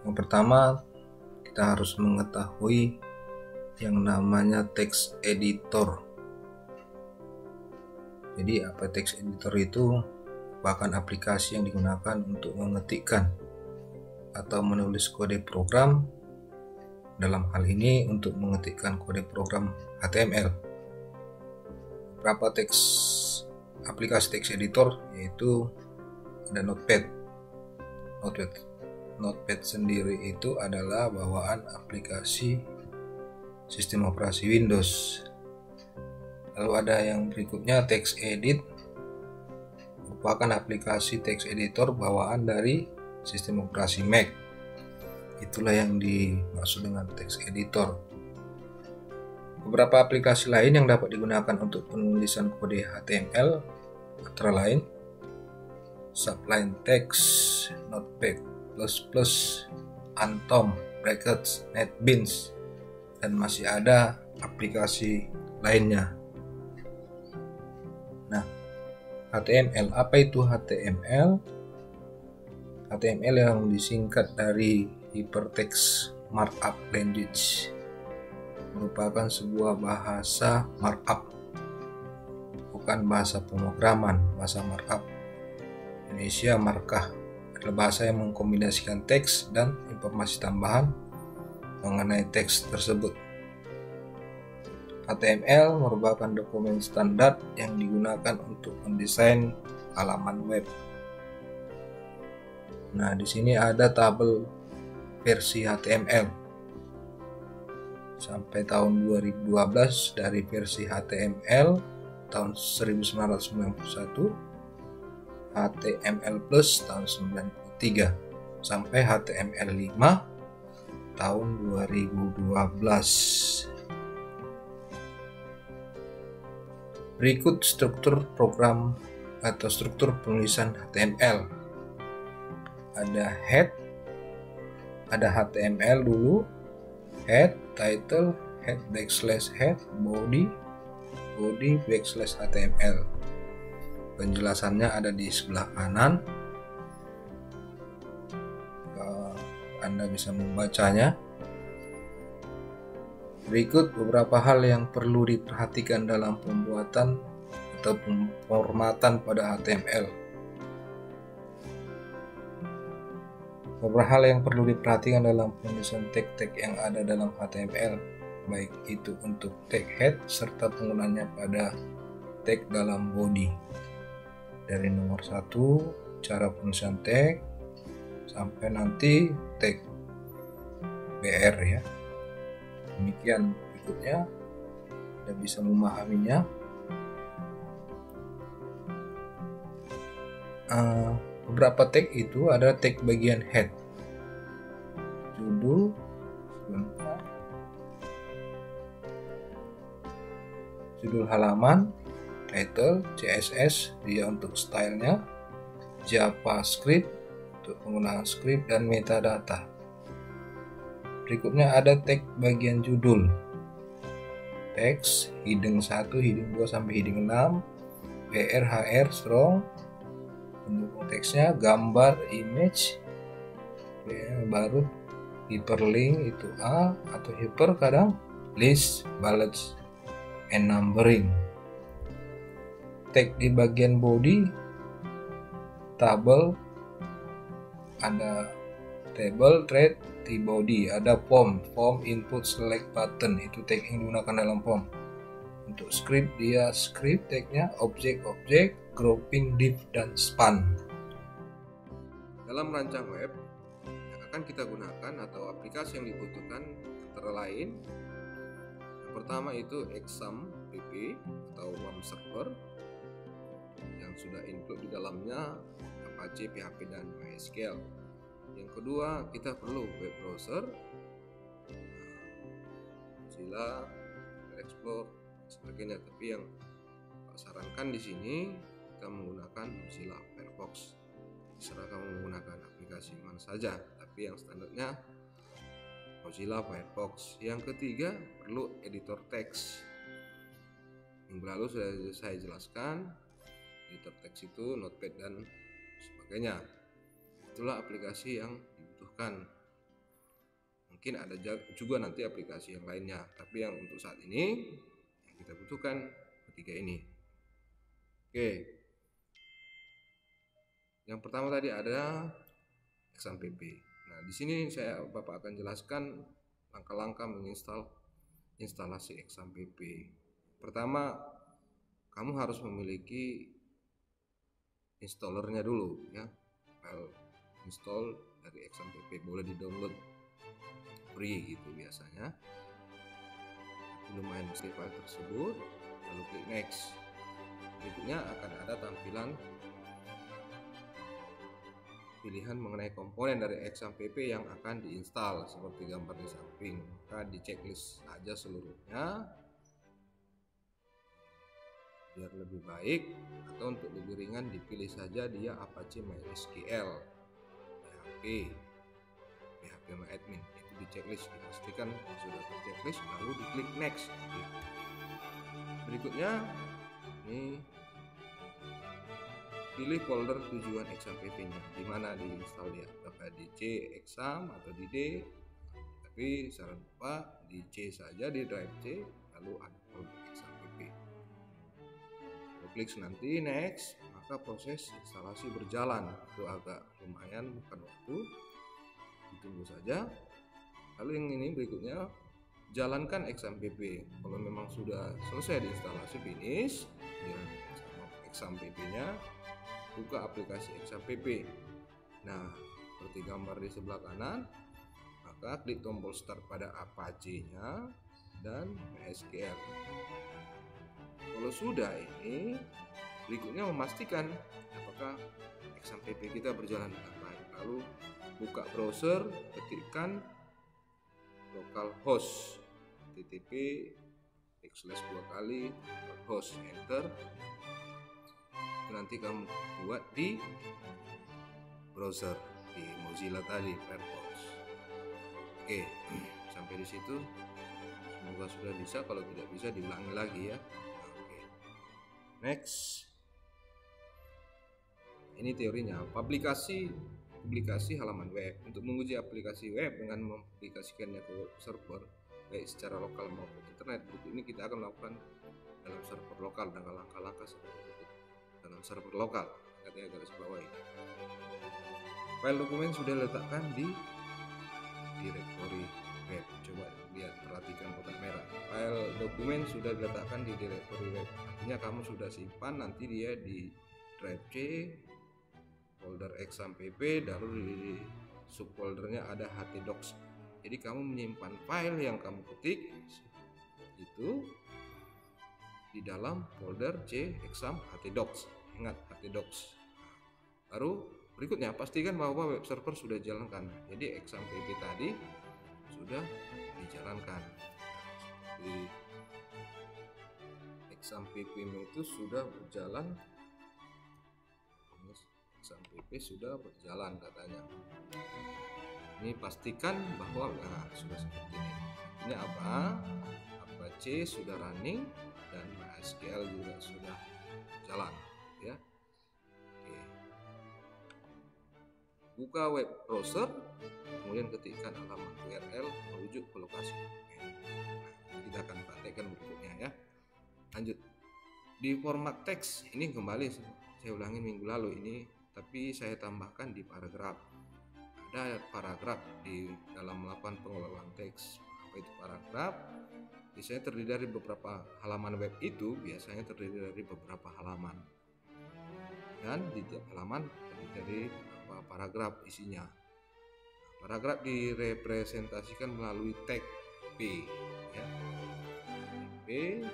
Yang pertama, kita harus mengetahui yang namanya text editor. Jadi apa text editor itu? Merupakan aplikasi yang digunakan untuk mengetikkan atau menulis kode program. Dalam hal ini untuk mengetikkan kode program HTML. Beberapa aplikasi text editor yaitu ada Notepad. Notepad sendiri itu adalah bawaan aplikasi sistem operasi Windows. Lalu ada yang berikutnya TextEdit, merupakan aplikasi text editor bawaan dari sistem operasi Mac. Itulah yang dimaksud dengan text editor. Beberapa aplikasi lain yang dapat digunakan untuk penulisan kode HTML antara lain Sublime Text, Notepad++, Atom, Brackets, NetBeans, dan masih ada aplikasi lainnya. Nah, HTML, apa itu HTML? HTML yang disingkat dari Hypertext Markup Language, merupakan sebuah bahasa markup, bukan bahasa pemrograman. Bahasa markup Indonesia markah adalah bahasa yang mengkombinasikan teks dan informasi tambahan mengenai teks tersebut. HTML merupakan dokumen standar yang digunakan untuk mendesain halaman web. Nah, di sini ada tabel versi HTML sampai tahun 2012, dari versi HTML tahun 1991, HTML Plus tahun 93, sampai HTML5 tahun 2012. Berikut struktur program atau struktur penulisan HTML. Ada head, ada HTML dulu, head, title, head backslash head, body, body backslash HTML. Penjelasannya ada di sebelah kanan. Anda bisa membacanya. Berikut beberapa hal yang perlu diperhatikan dalam pembuatan atau pemformatan pada HTML. Beberapa hal yang perlu diperhatikan dalam penulisan tag-tag yang ada dalam HTML, baik itu untuk tag head serta penggunaannya pada tag dalam body. Dari nomor 1, cara penulisan tag, sampai nanti tag BR ya. Demikian berikutnya, Anda bisa memahaminya. Beberapa tag itu ada tag bagian head, judul, judul halaman, title, CSS dia untuk stylenya, JavaScript untuk penggunaan script, dan metadata. Berikutnya ada tag bagian judul, teks, heading 1, heading 2 sampai heading 6, BR, HR, strong, pendukung teksnya, gambar, image, baru hyperlink itu A, atau hyper kadang, list, bullets, and numbering. Tag di bagian body, table, ada table, thread, di body ada form, input, select button, itu tag yang digunakan dalam form. Untuk script dia script tagnya, objek, grouping, div, dan span. Dalam merancang web yang akan kita gunakan atau aplikasi yang dibutuhkan antara lain, yang pertama itu XAMPP atau WAMP server yang sudah include di dalamnya Apache, PHP, dan MySQL. Yang kedua, kita perlu web browser, Mozilla, Explorer, sebagainya. Tapi yang saya sarankan di sini kita menggunakan Mozilla Firefox. Terserah kamu menggunakan aplikasi mana saja, tapi yang standarnya Mozilla Firefox. Yang ketiga, perlu editor teks. Minggu lalu sudah saya jelaskan, editor teks itu Notepad dan sebagainya. Itulah aplikasi yang dibutuhkan mungkin ada juga nanti aplikasi yang lainnya, tapi yang untuk saat ini yang kita butuhkan ketiga ini. Oke, yang pertama tadi ada XAMPP. Nah, di sini Bapak akan jelaskan langkah-langkah menginstal instalasi XAMPP. Pertama, kamu harus memiliki installernya dulu ya. File install dari XAMPP boleh di-download free gitu biasanya. Lumayan mesti file tersebut, lalu klik next. Berikutnya akan ada tampilan pilihan mengenai komponen dari XAMPP yang akan diinstal seperti gambar di samping. Maka di checklist saja seluruhnya biar lebih baik, atau untuk lebih ringan dipilih saja dia Apache MySQL, PHP MyAdmin. Itu di checklist, dipastikan sudah terchecklist lalu diklik next. Berikutnya ini pilih folder tujuan XAMPP-nya, di mana diinstal ya, apakah di C exam atau di D. Tapi saran Bapak di C saja, di drive C, lalu ada folder XAMPP. Klik nanti next, maka proses instalasi berjalan. Itu agak lumayan makan waktu, ditunggu saja. Lalu yang ini berikutnya, jalankan XAMPP. Kalau memang sudah selesai diinstalasi finish dengan XAMPP-nya, buka aplikasi XAMPP. Nah, seperti gambar di sebelah kanan, maka klik tombol start pada Apache-nya dan MySQL. Kalau sudah ini, berikutnya memastikan apakah XAMPP kita berjalan dengan baik. Lalu buka browser, ketikkan localhost http://2 host, enter. Itu nanti kamu buat di browser di Mozilla tadi, Firefox. Oke, sampai di situ semoga sudah bisa. Kalau tidak bisa diulangi lagi ya. Oke, next. Ini teorinya. Publikasi halaman web. Untuk menguji aplikasi web dengan mempublikasikannya ke web server baik secara lokal maupun internet, ini kita akan lakukan dalam server lokal dengan langkah-langkah seperti berikut. Dalam server lokal, katanya garis bawahi. File dokumen sudah letakkan di direktori web. Coba lihat, perhatikan kotak merah. File dokumen sudah diletakkan di direktori web. Artinya kamu sudah simpan, nanti dia di drive C, folder XAMPP, lalu di subfoldernya ada htdocs. Jadi kamu menyimpan file yang kamu ketik itu di dalam folder C exam htdocs. Ingat htdocs. Baru berikutnya pastikan bahwa web server sudah dijalankan. Jadi XAMPP tadi sudah dijalankan. Di XAMPP itu sudah berjalan. XAMPP sudah berjalan katanya. Ini pastikan bahwa sudah seperti ini. Ini apa? Apache sudah running dan MySQL juga sudah jalan, ya. Oke. Buka web browser, kemudian ketikkan alamat URL merujuk ke lokasi. Nah, kita akan praktekkan berikutnya ya. Lanjut. Di format teks ini kembali saya ulangi minggu lalu ini, tapi saya tambahkan di paragraf. Ada paragraf di dalam melakukan pengelolaan teks. Apa itu paragraf? Biasanya terdiri dari beberapa halaman web, itu biasanya terdiri dari beberapa halaman. Dan di tiap halaman terdiri dari beberapa paragraf isinya. Paragraf direpresentasikan melalui tag P. Ya. P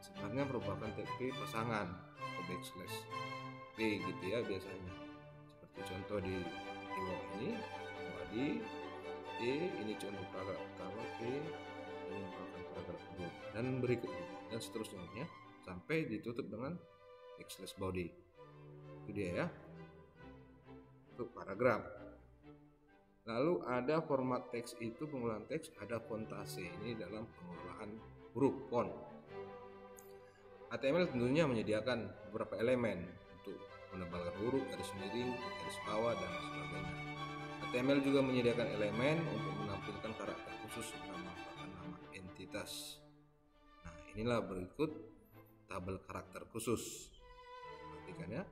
sebenarnya merupakan tag P pasangan atau backslash P gitu ya biasanya. Seperti contoh di bawah ini. Di ini contoh paragraf pertama, P ini merupakan paragraf kedua, dan berikutnya dan seterusnya ya, sampai ditutup dengan backslash body. Itu dia ya untuk paragraf. Lalu ada format teks, itu pengolahan teks, ada fontase, ini dalam pengolahan huruf font. HTML tentunya menyediakan beberapa elemen untuk menebalkan huruf, garis miring, garis bawah dan sebagainya. HTML juga menyediakan elemen untuk menampilkan karakter khusus menambahkan nama entitas. Nah, inilah berikut tabel karakter khusus. Perhatikan ya.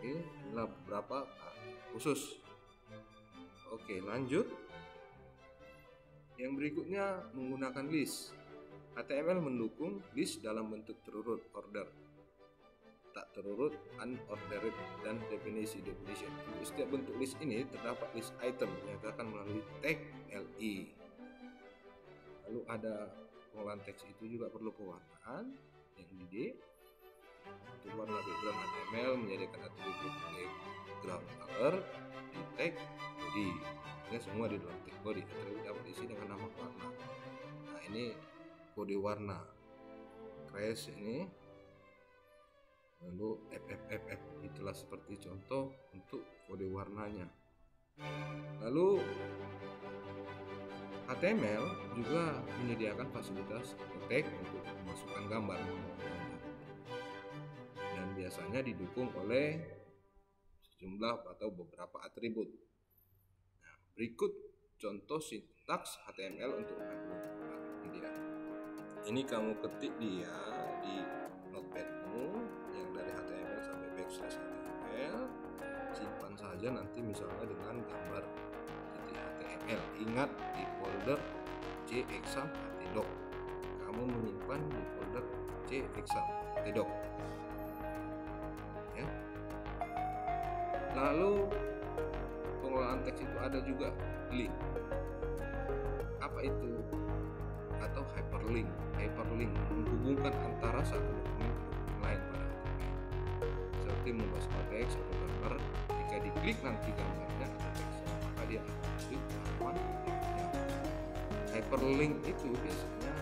Inilah beberapa karakter khusus. Oke, lanjut. Yang berikutnya menggunakan list. HTML mendukung list dalam bentuk terurut order, tak terurut unordered, dan definisi definition. Untuk setiap bentuk list ini terdapat list item dinyatakan melalui tag li. Lalu ada pengolahan teks itu juga perlu pewarnaan yang di D. Untuk warna background HTML menyediakan atribut background color di tag body. Ini semua di dalam tag body. Atribut dapat diisi dengan nama warna. Nah, ini kode warna. Crash ini. Lalu FFFF, itulah seperti contoh untuk kode warnanya. Lalu HTML juga menyediakan fasilitas tag untuk memasukkan gambar, dan biasanya didukung oleh sejumlah atau beberapa atribut. Nah, berikut contoh sintaks HTML untuk ini dia. Ini kamu ketik dia di notepadmu yang dari HTML sampai /HTML, simpan saja nanti misalnya dengan gambar .html. Ingat di folder cexam.htdoc, kamu menyimpan di folder cexam.htdoc ya. Lalu pengolahan teks itu ada juga link. Apa itu? Atau hyperlink. Hyperlink menghubungkan antara satu dokumen ke dokumen lain pada HTML, seperti membuat small text atau gambar. Jika diklik nanti gambarnya atau teksnya, maka dia akan klik ke halaman berikutnya. Hyperlink itu biasanya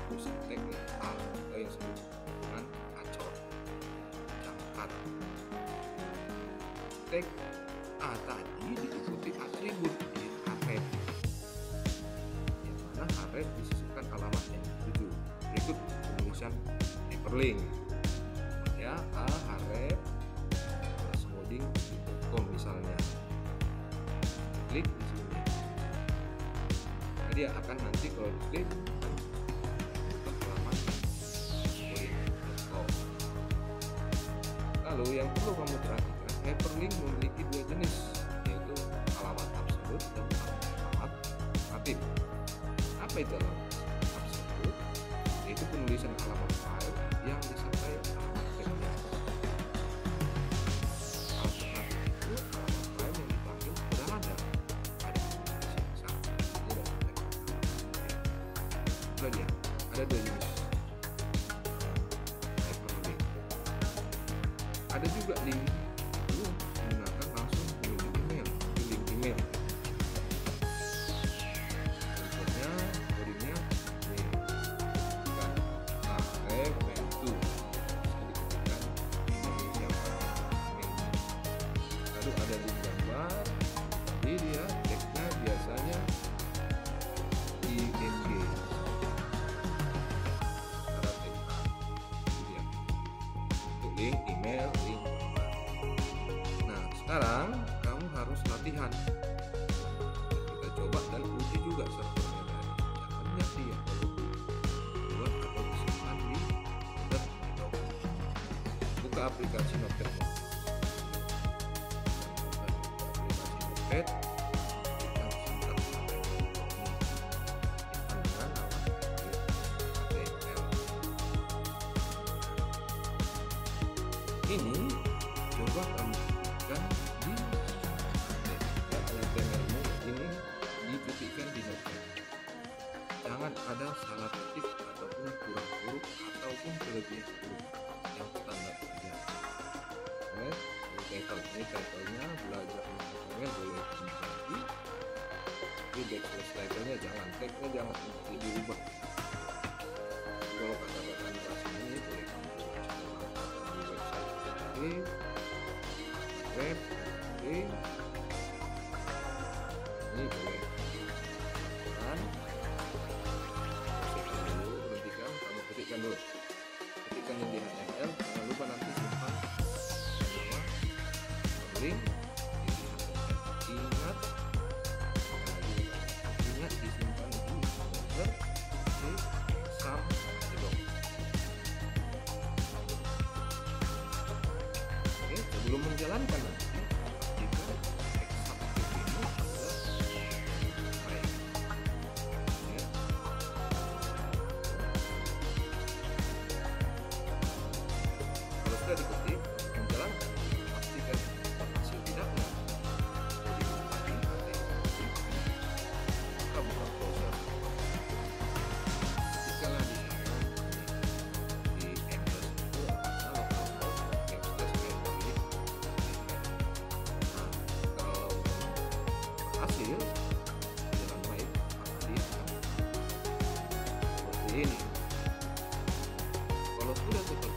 tulisan tag A atau yang disebut dengan acor, jangkar. Tag A tadi diikuti atribut di array, yang mana array disisipkan alamat yang dituju. Berikut penulisan hyperlink ya, A array coding.com misalnya. Klik di sini, nah, dia akan nanti kalau diklik ke halaman coding.com. Lalu yang perlu kamu perhatikan, hyperlink memiliki dua jenis, yaitu alamat absolut dan alamat relatif. Apa itu alamat absolut? Yaitu penulisan alamat file yang disertai alamat tagnya. Alternatif itu alamat file yang dipanggil berada pada aplikasi yang sama. Itu dia, ada dua jenis hyperlink. Ada juga link itu menggunakan langsung link email, link email. Contohnya codingnya ini kan array menu, bisa diketikkan emailnya pada menu. Lalu ada link gambar, jadi dia teksnya biasanya ING cara teks. Dia untuk link email, link gambar. Nah, sekarang kamu harus latihan. Kita coba dan uji juga servernya dari caranya dia buat atau disimpan di folder Notepad. Buka aplikasi Notepad. Aplikasi Notepad, yang singkat simpan dengan nama HTML. Ini coba kamu ketikkan di HTML-mu ini, diketikkan di Notepad. Jangan ada salah ketik ataupun kurang huruf ataupun kelebihan huruf yang standar saja. Ini title-nya belajar HTML boleh diganti, tapi backslash title-nya jangan, tag-nya jangan diubah. Kalau kata-kata bahasa ini boleh kamu coba di website web ini boleh kan, berhentikan, kamu ketikkan dulu, ketikkan yang di HTML, jangan lupa nanti simpan semua link. Ingat sebelum menjalankan nanti pastikan eksaktif ini adalah baik. Ya. Kalau sudah diketik menjalankan, pastikan berhasil tidaknya. Jadi tadi maka buka browser. Ketika di English itu ada lokal browser Express Gateway. Nah, kalau berhasil dengan baik, aktifkan seperti ini. Kalau sudah seperti